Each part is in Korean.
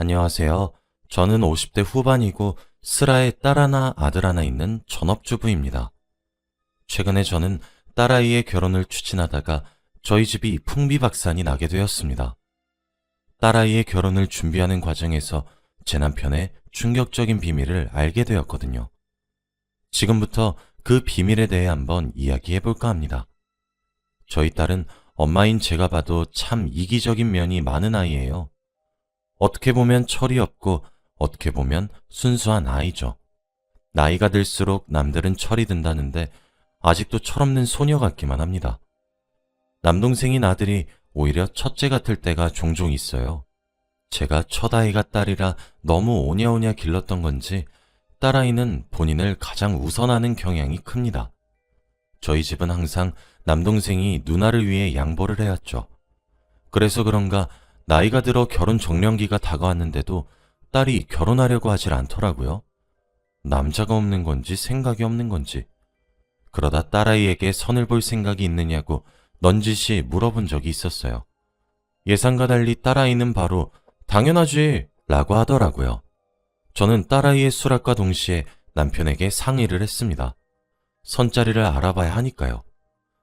안녕하세요. 저는 50대 후반이고 슬아에 딸 하나, 아들 하나 있는 전업주부입니다. 최근에 저는 딸아이의 결혼을 추진하다가 저희 집이 풍비박산이 나게 되었습니다. 딸아이의 결혼을 준비하는 과정에서 제 남편의 충격적인 비밀을 알게 되었거든요. 지금부터 그 비밀에 대해 한번 이야기해 볼까 합니다. 저희 딸은 엄마인 제가 봐도 참 이기적인 면이 많은 아이예요. 어떻게 보면 철이 없고 어떻게 보면 순수한 아이죠. 나이가 들수록 남들은 철이 든다는데 아직도 철없는 소녀 같기만 합니다. 남동생인 아들이 오히려 첫째 같을 때가 종종 있어요. 제가 첫 아이가 딸이라 너무 오냐오냐 길렀던 건지 딸아이는 본인을 가장 우선하는 경향이 큽니다. 저희 집은 항상 남동생이 누나를 위해 양보를 해왔죠. 그래서 그런가 나이가 들어 결혼 적령기가 다가왔는데도 딸이 결혼하려고 하질 않더라고요. 남자가 없는 건지 생각이 없는 건지. 그러다 딸아이에게 선을 볼 생각이 있느냐고 넌지시 물어본 적이 있었어요. 예상과 달리 딸아이는 바로 당연하지 라고 하더라고요. 저는 딸아이의 수락과 동시에 남편에게 상의를 했습니다. 선자리를 알아봐야 하니까요.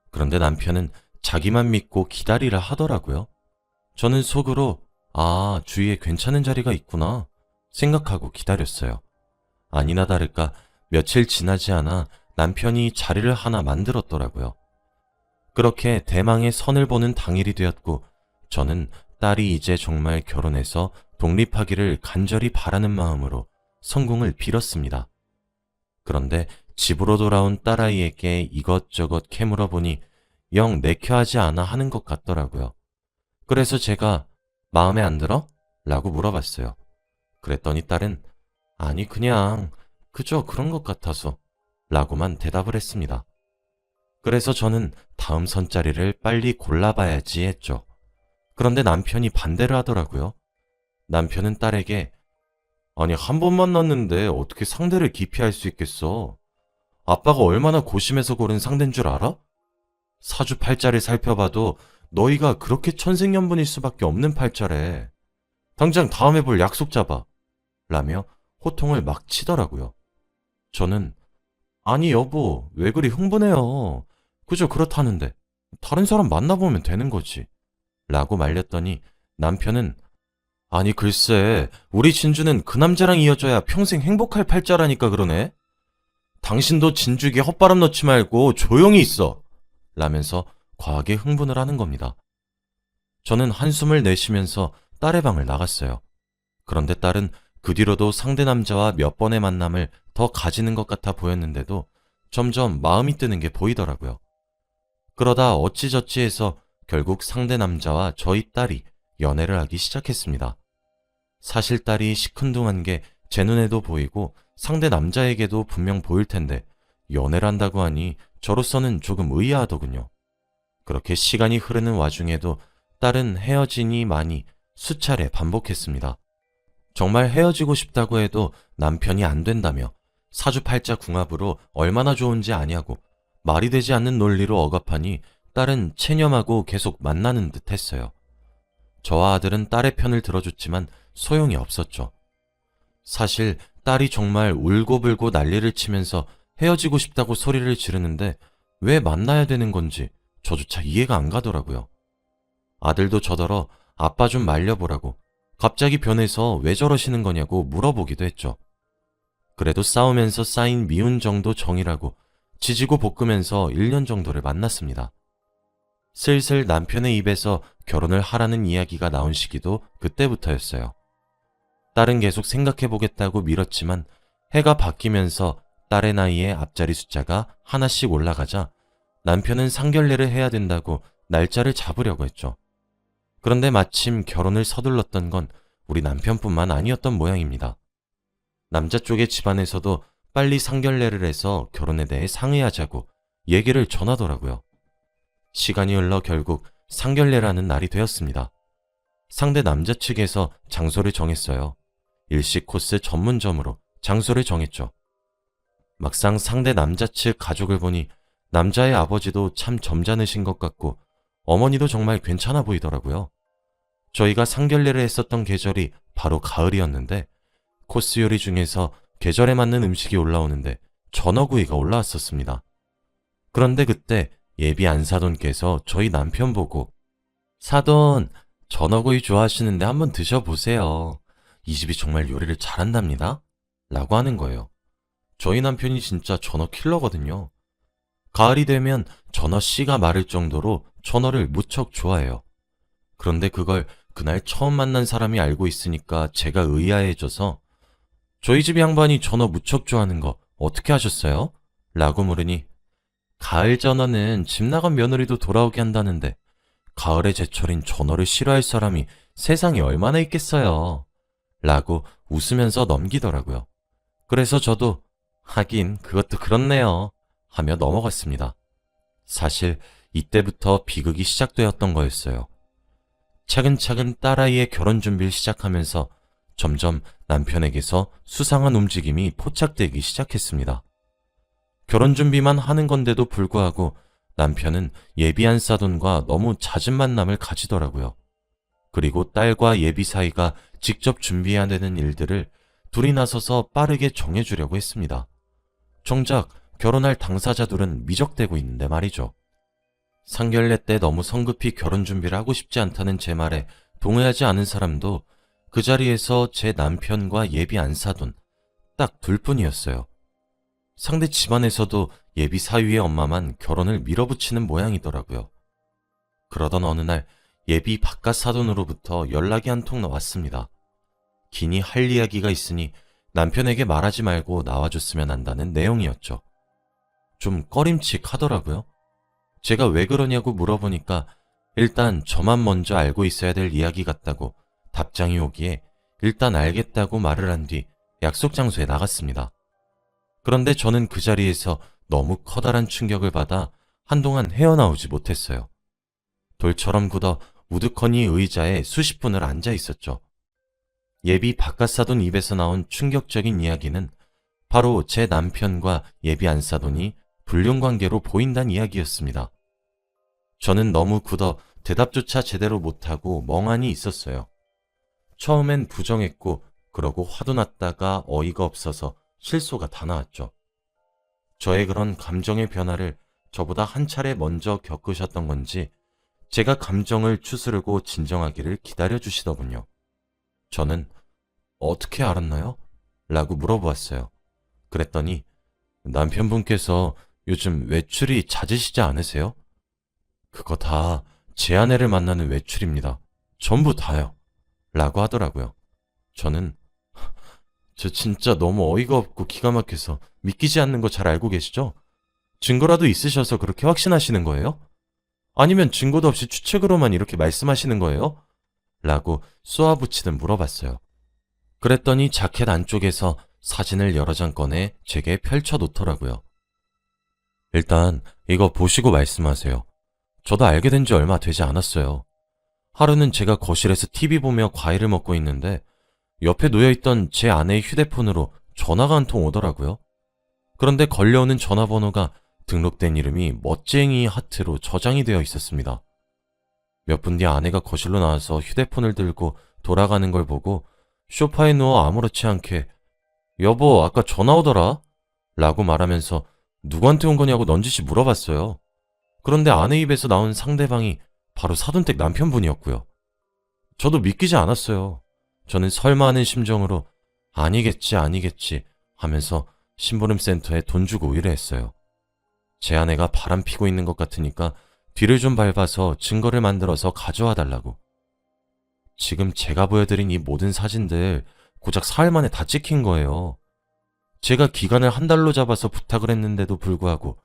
그런데 남편은 자기만 믿고 기다리라 하더라고요. 저는 속으로 주위에 괜찮은 자리가 있구나 생각하고 기다렸어요. 아니나 다를까 며칠 지나지 않아 남편이 자리를 하나 만들었더라고요. 그렇게 대망의 선을 보는 당일이 되었고 저는 딸이 이제 정말 결혼해서 독립하기를 간절히 바라는 마음으로 성공을 빌었습니다. 그런데 집으로 돌아온 딸아이에게 이것저것 캐물어보니 영 내켜하지 않아 하는 것 같더라고요. 그래서 제가 마음에 안 들어? 라고 물어봤어요. 그랬더니 딸은 아니 그냥 그저 그런 것 같아서 라고만 대답을 했습니다. 그래서 저는 다음 선자리를 빨리 골라봐야지 했죠. 그런데 남편이 반대를 하더라고요. 남편은 딸에게 아니 한 번 만났는데 어떻게 상대를 기피할 수 있겠어? 아빠가 얼마나 고심해서 고른 상대인 줄 알아? 사주팔자를 살펴봐도 너희가 그렇게 천생연분일 수밖에 없는 팔자래. 당장 다음에 볼 약속 잡아. 라며 호통을 막 치더라고요. 저는 아니 여보 왜 그리 흥분해요. 그저 그렇다는데 다른 사람 만나보면 되는 거지. 라고 말렸더니 남편은 아니 글쎄 우리 진주는 그 남자랑 이어져야 평생 행복할 팔자라니까 그러네. 당신도 진주에게 헛바람 넣지 말고 조용히 있어. 라면서 과하게 흥분을 하는 겁니다. 저는 한숨을 내쉬면서 딸의 방을 나갔어요. 그런데 딸은 그 뒤로도 상대 남자와 몇 번의 만남을 더 가지는 것 같아 보였는데도 점점 마음이 뜨는 게 보이더라고요. 그러다 어찌저찌 해서 결국 상대 남자와 저희 딸이 연애를 하기 시작했습니다. 사실 딸이 시큰둥한 게 제 눈에도 보이고 상대 남자에게도 분명 보일 텐데 연애를 한다고 하니 저로서는 조금 의아하더군요. 그렇게 시간이 흐르는 와중에도 딸은 헤어지니 마니 수차례 반복했습니다. 정말 헤어지고 싶다고 해도 남편이 안 된다며 사주팔자 궁합으로 얼마나 좋은지 아냐고 말이 되지 않는 논리로 억압하니 딸은 체념하고 계속 만나는 듯 했어요. 저와 아들은 딸의 편을 들어줬지만 소용이 없었죠. 사실 딸이 정말 울고불고 난리를 치면서 헤어지고 싶다고 소리를 지르는데 왜 만나야 되는 건지 저조차 이해가 안 가더라고요. 아들도 저더러 아빠 좀 말려보라고 갑자기 변해서 왜 저러시는 거냐고 물어보기도 했죠. 그래도 싸우면서 쌓인 미운 정도 정이라고 지지고 볶으면서 1년 정도를 만났습니다. 슬슬 남편의 입에서 결혼을 하라는 이야기가 나온 시기도 그때부터였어요. 딸은 계속 생각해보겠다고 밀었지만 해가 바뀌면서 딸의 나이에 앞자리 숫자가 하나씩 올라가자 남편은 상견례를 해야 된다고 날짜를 잡으려고 했죠. 그런데 마침 결혼을 서둘렀던 건 우리 남편뿐만 아니었던 모양입니다. 남자 쪽의 집안에서도 빨리 상견례를 해서 결혼에 대해 상의하자고 얘기를 전하더라고요. 시간이 흘러 결국 상견례라는 날이 되었습니다. 상대 남자 측에서 장소를 정했어요. 일식 코스 전문점으로 장소를 정했죠. 막상 상대 남자 측 가족을 보니 남자의 아버지도 참 점잖으신 것 같고 어머니도 정말 괜찮아 보이더라고요. 저희가 상견례를 했었던 계절이 바로 가을이었는데 코스 요리 중에서 계절에 맞는 음식이 올라오는데 전어구이가 올라왔었습니다. 그런데 그때 예비 안사돈께서 저희 남편 보고 사돈, 전어구이 좋아하시는데 한번 드셔보세요. 이 집이 정말 요리를 잘한답니다. 라고 하는 거예요. 저희 남편이 진짜 전어 킬러거든요. 가을이 되면 전어 씨가 마를 정도로 전어를 무척 좋아해요. 그런데 그걸 그날 처음 만난 사람이 알고 있으니까 제가 의아해져서 저희 집 양반이 전어 무척 좋아하는 거 어떻게 하셨어요? 라고 물으니 가을 전어는 집 나간 며느리도 돌아오게 한다는데 가을의 제철인 전어를 싫어할 사람이 세상에 얼마나 있겠어요? 라고 웃으면서 넘기더라고요. 그래서 저도 하긴 그것도 그렇네요 하며 넘어갔습니다. 사실 이때부터 비극이 시작되었던 거였어요. 차근차근 딸아이의 결혼 준비를 시작하면서 점점 남편에게서 수상한 움직임이 포착되기 시작했습니다. 결혼 준비만 하는 건데도 불구하고 남편은 예비한 사돈과 너무 잦은 만남을 가지더라고요. 그리고 딸과 예비 사이가 직접 준비해야 되는 일들을 둘이 나서서 빠르게 정해주려고 했습니다. 정작 결혼할 당사자들은 미적대고 있는데 말이죠. 상견례 때 너무 성급히 결혼 준비를 하고 싶지 않다는 제 말에 동의하지 않은 사람도 그 자리에서 제 남편과 예비 안사돈 딱 둘뿐이었어요. 상대 집안에서도 예비 사위의 엄마만 결혼을 밀어붙이는 모양이더라고요. 그러던 어느 날 예비 바깥 사돈으로부터 연락이 한 통 왔습니다. 기니 할 이야기가 있으니 남편에게 말하지 말고 나와줬으면 한다는 내용이었죠. 좀 꺼림칙하더라고요. 제가 왜 그러냐고 물어보니까 일단 저만 먼저 알고 있어야 될 이야기 같다고 답장이 오기에 일단 알겠다고 말을 한 뒤 약속 장소에 나갔습니다. 그런데 저는 그 자리에서 너무 커다란 충격을 받아 한동안 헤어나오지 못했어요. 돌처럼 굳어 우두커니 의자에 수십 분을 앉아 있었죠. 예비 바깥사돈 입에서 나온 충격적인 이야기는 바로 제 남편과 예비 안사돈이 불륜관계로 보인다는 이야기였습니다. 저는 너무 굳어 대답조차 제대로 못하고 멍하니 있었어요. 처음엔 부정했고 그러고 화도 났다가 어이가 없어서 실소가 다 나왔죠. 저의 그런 감정의 변화를 저보다 한 차례 먼저 겪으셨던 건지 제가 감정을 추스르고 진정하기를 기다려주시더군요. 저는 어떻게 알았나요? 라고 물어보았어요. 그랬더니 남편분께서 요즘 외출이 잦으시지 않으세요? 그거 다 제 아내를 만나는 외출입니다. 전부 다요. 라고 하더라고요. 저는 저 진짜 너무 어이가 없고 기가 막혀서 믿기지 않는 거 잘 알고 계시죠? 증거라도 있으셔서 그렇게 확신하시는 거예요? 아니면 증거도 없이 추측으로만 이렇게 말씀하시는 거예요? 라고 쏘아붙이듯 물어봤어요. 그랬더니 자켓 안쪽에서 사진을 여러 장 꺼내 제게 펼쳐놓더라고요. 일단 이거 보시고 말씀하세요. 저도 알게 된 지 얼마 되지 않았어요. 하루는 제가 거실에서 TV 보며 과일을 먹고 있는데 옆에 놓여있던 제 아내의 휴대폰으로 전화가 한 통 오더라고요. 그런데 걸려오는 전화번호가 등록된 이름이 멋쟁이 하트로 저장이 되어 있었습니다. 몇 분 뒤 아내가 거실로 나와서 휴대폰을 들고 돌아가는 걸 보고 소파에 누워 아무렇지 않게 여보 아까 전화 오더라? 라고 말하면서 누구한테 온 거냐고 넌지시 물어봤어요. 그런데 아내 입에서 나온 상대방이 바로 사돈댁 남편분이었고요. 저도 믿기지 않았어요. 저는 설마 하는 심정으로 아니겠지 하면서 심부름센터에 돈 주고 의뢰했어요. 제 아내가 바람 피고 있는 것 같으니까 뒤를 좀 밟아서 증거를 만들어서 가져와 달라고. 지금 제가 보여드린 이 모든 사진들 고작 사흘 만에 다 찍힌 거예요. 제가 기간을 한 달로 잡아서 부탁을 했는데도 불구하고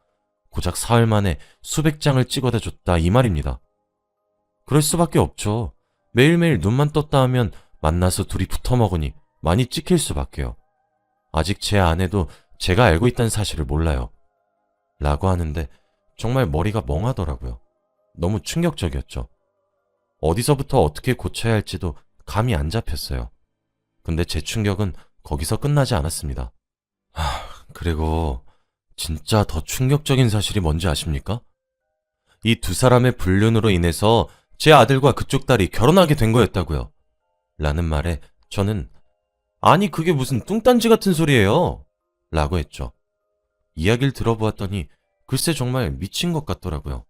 고작 사흘 만에 수백 장을 찍어다 줬다 이 말입니다. 그럴 수밖에 없죠. 매일매일 눈만 떴다 하면 만나서 둘이 붙어 먹으니 많이 찍힐 수밖에요. 아직 제 아내도 제가 알고 있다는 사실을 몰라요. 라고 하는데 정말 머리가 멍하더라고요. 너무 충격적이었죠. 어디서부터 어떻게 고쳐야 할지도 감이 안 잡혔어요. 근데 제 충격은 거기서 끝나지 않았습니다. 그리고 진짜 더 충격적인 사실이 뭔지 아십니까? 이 두 사람의 불륜으로 인해서 제 아들과 그쪽 딸이 결혼하게 된 거였다고요. 라는 말에 저는 아니 그게 무슨 뚱딴지 같은 소리예요 라고 했죠. 이야기를 들어보았더니 글쎄 정말 미친 것 같더라고요.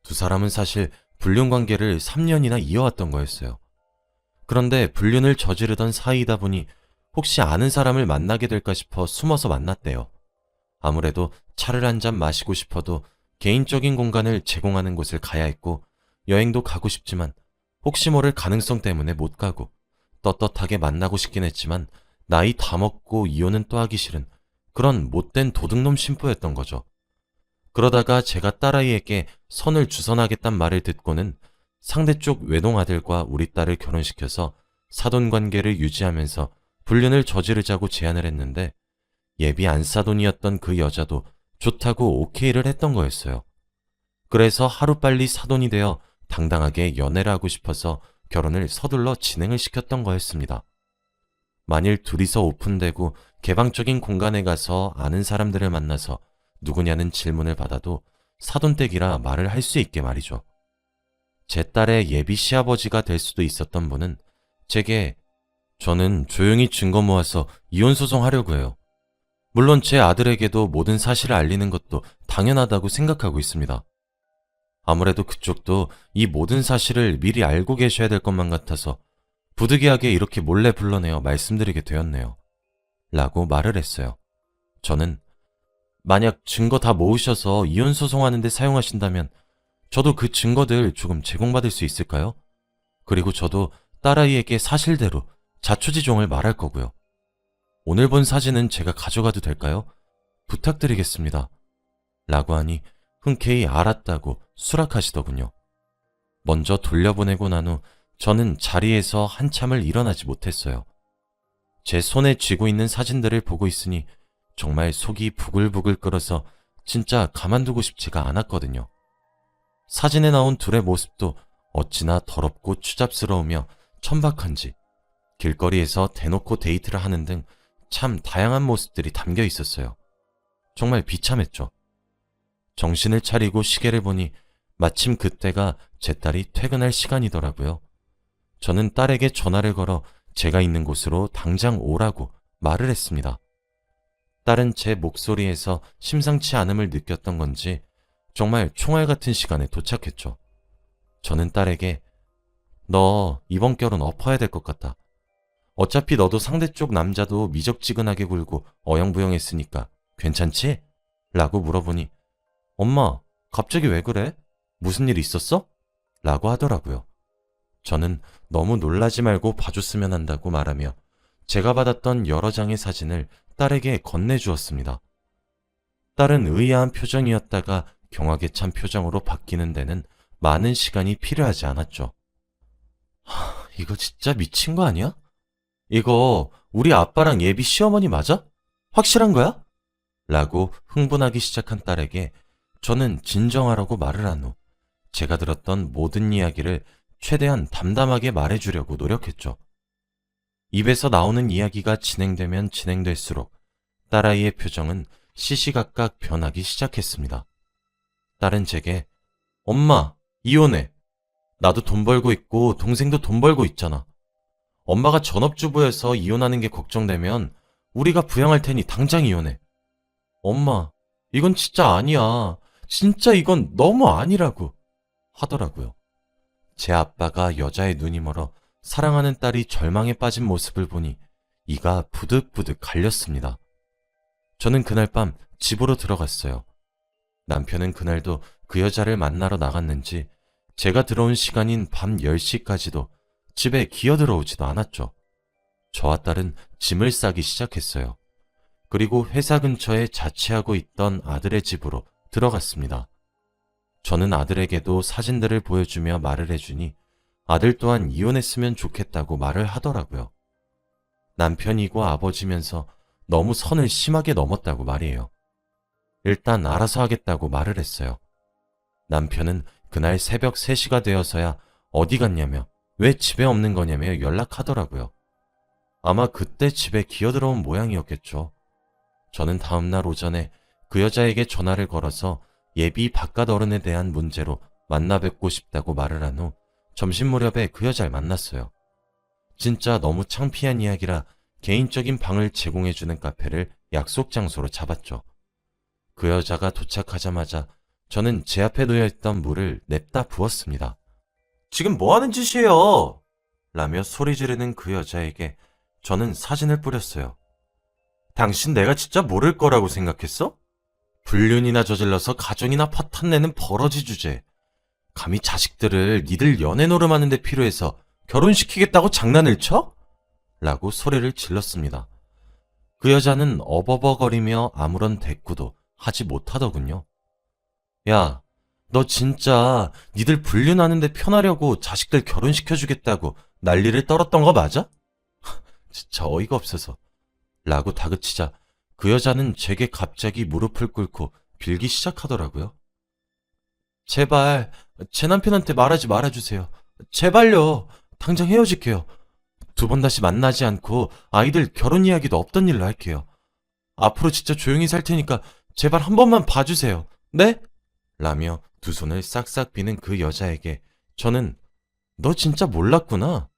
두 사람은 사실 불륜 관계를 3년이나 이어왔던 거였어요. 그런데 불륜을 저지르던 사이이다 보니 혹시 아는 사람을 만나게 될까 싶어 숨어서 만났대요. 아무래도 차를 한 잔 마시고 싶어도 개인적인 공간을 제공하는 곳을 가야 했고 여행도 가고 싶지만 혹시 모를 가능성 때문에 못 가고 떳떳하게 만나고 싶긴 했지만 나이 다 먹고 이혼은 또 하기 싫은 그런 못된 도둑놈 신부였던 거죠. 그러다가 제가 딸아이에게 선을 주선하겠단 말을 듣고는 상대 쪽 외동아들과 우리 딸을 결혼시켜서 사돈 관계를 유지하면서 불륜을 저지르자고 제안을 했는데 예비 안사돈이었던 그 여자도 좋다고 오케이를 했던 거였어요. 그래서 하루빨리 사돈이 되어 당당하게 연애를 하고 싶어서 결혼을 서둘러 진행을 시켰던 거였습니다. 만일 둘이서 오픈되고 개방적인 공간에 가서 아는 사람들을 만나서 누구냐는 질문을 받아도 사돈댁이라 말을 할 수 있게 말이죠. 제 딸의 예비 시아버지가 될 수도 있었던 분은 제게 저는 조용히 증거 모아서 이혼소송하려고 해요. 물론 제 아들에게도 모든 사실을 알리는 것도 당연하다고 생각하고 있습니다. 아무래도 그쪽도 이 모든 사실을 미리 알고 계셔야 될 것만 같아서 부득이하게 이렇게 몰래 불러내어 말씀드리게 되었네요. 라고 말을 했어요. 저는 만약 증거 다 모으셔서 이혼소송하는데 사용하신다면 저도 그 증거들 조금 제공받을 수 있을까요? 그리고 저도 딸아이에게 사실대로 자초지종을 말할 거고요. 오늘 본 사진은 제가 가져가도 될까요? 부탁드리겠습니다. 라고 하니 흔쾌히 알았다고 수락하시더군요. 먼저 돌려보내고 난 후 저는 자리에서 한참을 일어나지 못했어요. 제 손에 쥐고 있는 사진들을 보고 있으니 정말 속이 부글부글 끓어서 진짜 가만두고 싶지가 않았거든요. 사진에 나온 둘의 모습도 어찌나 더럽고 추잡스러우며 천박한지 길거리에서 대놓고 데이트를 하는 등 참 다양한 모습들이 담겨 있었어요. 정말 비참했죠. 정신을 차리고 시계를 보니 마침 그때가 제 딸이 퇴근할 시간이더라고요. 저는 딸에게 전화를 걸어 제가 있는 곳으로 당장 오라고 말을 했습니다. 딸은 제 목소리에서 심상치 않음을 느꼈던 건지 정말 총알 같은 시간에 도착했죠. 저는 딸에게 너 이번 결혼 엎어야 될 것 같다. 어차피 너도 상대 쪽 남자도 미적지근하게 굴고 어영부영했으니까 괜찮지? 라고 물어보니 엄마, 갑자기 왜 그래? 무슨 일 있었어? 라고 하더라고요. 저는 너무 놀라지 말고 봐줬으면 한다고 말하며 제가 받았던 여러 장의 사진을 딸에게 건네주었습니다. 딸은 의아한 표정이었다가 경악에 찬 표정으로 바뀌는 데는 많은 시간이 필요하지 않았죠. 이거 진짜 미친 거 아니야? 이거 우리 아빠랑 예비 시어머니 맞아? 확실한 거야? 라고 흥분하기 시작한 딸에게 저는 진정하라고 말을 한 후 제가 들었던 모든 이야기를 최대한 담담하게 말해주려고 노력했죠. 입에서 나오는 이야기가 진행되면 진행될수록 딸아이의 표정은 시시각각 변하기 시작했습니다. 딸은 제게 엄마, 이혼해. 나도 돈 벌고 있고 동생도 돈 벌고 있잖아. 엄마가 전업주부여서 이혼하는 게 걱정되면 우리가 부양할 테니 당장 이혼해. 엄마, 이건 진짜 아니야. 진짜 이건 너무 아니라고 하더라고요. 제 아빠가 여자의 눈이 멀어 사랑하는 딸이 절망에 빠진 모습을 보니 이가 부득부득 갈렸습니다. 저는 그날 밤 집으로 들어갔어요. 남편은 그날도 그 여자를 만나러 나갔는지 제가 들어온 시간인 밤 10시까지도 집에 기어들어오지도 않았죠. 저와 딸은 짐을 싸기 시작했어요. 그리고 회사 근처에 자취하고 있던 아들의 집으로 들어갔습니다. 저는 아들에게도 사진들을 보여주며 말을 해주니 아들 또한 이혼했으면 좋겠다고 말을 하더라고요. 남편이고 아버지면서 너무 선을 심하게 넘었다고 말이에요. 일단 알아서 하겠다고 말을 했어요. 남편은 그날 새벽 3시가 되어서야 어디 갔냐며 왜 집에 없는 거냐며 연락하더라고요. 아마 그때 집에 기어들어온 모양이었겠죠. 저는 다음날 오전에 그 여자에게 전화를 걸어서 예비 바깥 어른에 대한 문제로 만나 뵙고 싶다고 말을 한 후 점심 무렵에 그 여자를 만났어요. 진짜 너무 창피한 이야기라 개인적인 방을 제공해주는 카페를 약속 장소로 잡았죠. 그 여자가 도착하자마자 저는 제 앞에 놓여있던 물을 냅다 부었습니다. 지금 뭐 하는 짓이에요? 라며 소리 지르는 그 여자에게 저는 사진을 뿌렸어요. 당신 내가 진짜 모를 거라고 생각했어? 불륜이나 저질러서 가정이나 파탄내는 버러지 주제. 감히 자식들을 니들 연애 노름하는 데 필요해서 결혼시키겠다고 장난을 쳐? 라고 소리를 질렀습니다. 그 여자는 어버버거리며 아무런 대꾸도 하지 못하더군요. 야, 너 진짜 니들 불륜하는데 편하려고 자식들 결혼시켜주겠다고 난리를 떨었던 거 맞아? 진짜 어이가 없어서. 라고 다그치자 그 여자는 제게 갑자기 무릎을 꿇고 빌기 시작하더라고요. 제발 제 남편한테 말하지 말아주세요. 제발요. 당장 헤어질게요. 두 번 다시 만나지 않고 아이들 결혼 이야기도 없던 일로 할게요. 앞으로 진짜 조용히 살 테니까 제발 한 번만 봐주세요. 네? 라며 두 손을 싹싹 비는 그 여자에게 저는 너 진짜 몰랐구나.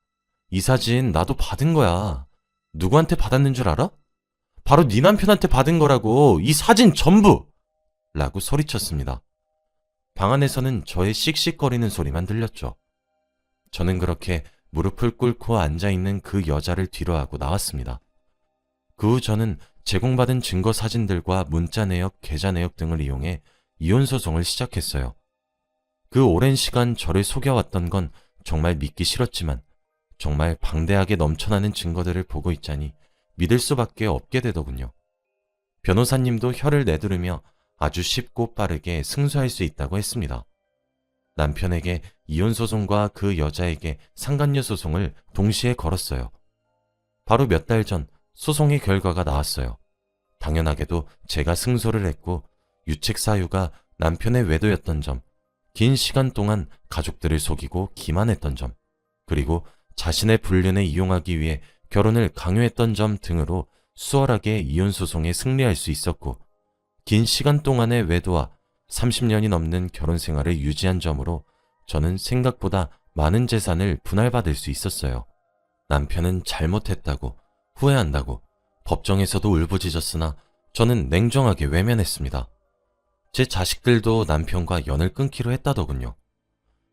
이 사진 나도 받은 거야. 누구한테 받았는 줄 알아? 바로 네 남편한테 받은 거라고. 이 사진 전부! 라고 소리쳤습니다. 방 안에서는 저의 씩씩거리는 소리만 들렸죠. 저는 그렇게 무릎을 꿇고 앉아있는 그 여자를 뒤로하고 나왔습니다. 그 후 저는 제공받은 증거 사진들과 문자 내역, 계좌 내역 등을 이용해 이혼소송을 시작했어요. 그 오랜 시간 저를 속여왔던 건 정말 믿기 싫었지만 정말 방대하게 넘쳐나는 증거들을 보고 있자니 믿을 수밖에 없게 되더군요. 변호사님도 혀를 내두르며 아주 쉽고 빠르게 승소할 수 있다고 했습니다. 남편에게 이혼소송과 그 여자에게 상간녀 소송을 동시에 걸었어요. 바로 몇 달 전 소송의 결과가 나왔어요. 당연하게도 제가 승소를 했고 유책 사유가 남편의 외도였던 점, 긴 시간 동안 가족들을 속이고 기만했던 점, 그리고 자신의 불륜에 이용하기 위해 결혼을 강요했던 점 등으로 수월하게 이혼소송에 승리할 수 있었고, 긴 시간 동안의 외도와 30년이 넘는 결혼 생활을 유지한 점으로 저는 생각보다 많은 재산을 분할받을 수 있었어요. 남편은 잘못했다고, 후회한다고 법정에서도 울부짖었으나 저는 냉정하게 외면했습니다. 제 자식들도 남편과 연을 끊기로 했다더군요.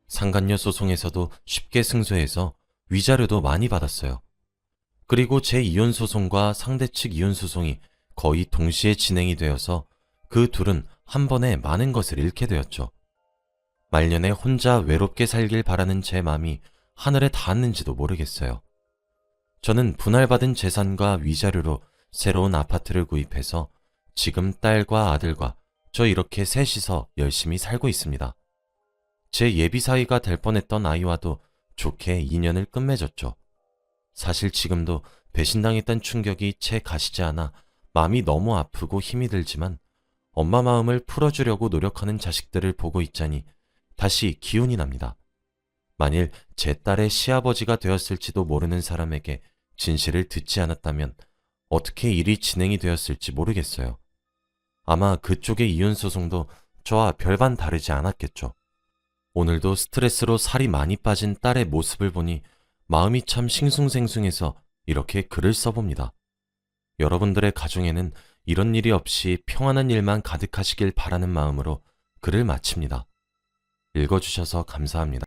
상간녀 소송에서도 쉽게 승소해서 위자료도 많이 받았어요. 그리고 제 이혼 소송과 상대 측 이혼 소송이 거의 동시에 진행이 되어서 그 둘은 한 번에 많은 것을 잃게 되었죠. 말년에 혼자 외롭게 살길 바라는 제 마음이 하늘에 닿았는지도 모르겠어요. 저는 분할받은 재산과 위자료로 새로운 아파트를 구입해서 지금 딸과 아들과 저 이렇게 셋이서 열심히 살고 있습니다. 제 예비 사위가 될 뻔했던 아이와도 좋게 인연을 끝맺었죠. 사실 지금도 배신당했던 충격이 채 가시지 않아 마음이 너무 아프고 힘이 들지만 엄마 마음을 풀어주려고 노력하는 자식들을 보고 있자니 다시 기운이 납니다. 만일 제 딸의 시아버지가 되었을지도 모르는 사람에게 진실을 듣지 않았다면 어떻게 일이 진행이 되었을지 모르겠어요. 아마 그쪽의 이혼소송도 저와 별반 다르지 않았겠죠. 오늘도 스트레스로 살이 많이 빠진 딸의 모습을 보니 마음이 참 싱숭생숭해서 이렇게 글을 써봅니다. 여러분들의 가정에는 이런 일이 없이 평안한 일만 가득하시길 바라는 마음으로 글을 마칩니다. 읽어주셔서 감사합니다.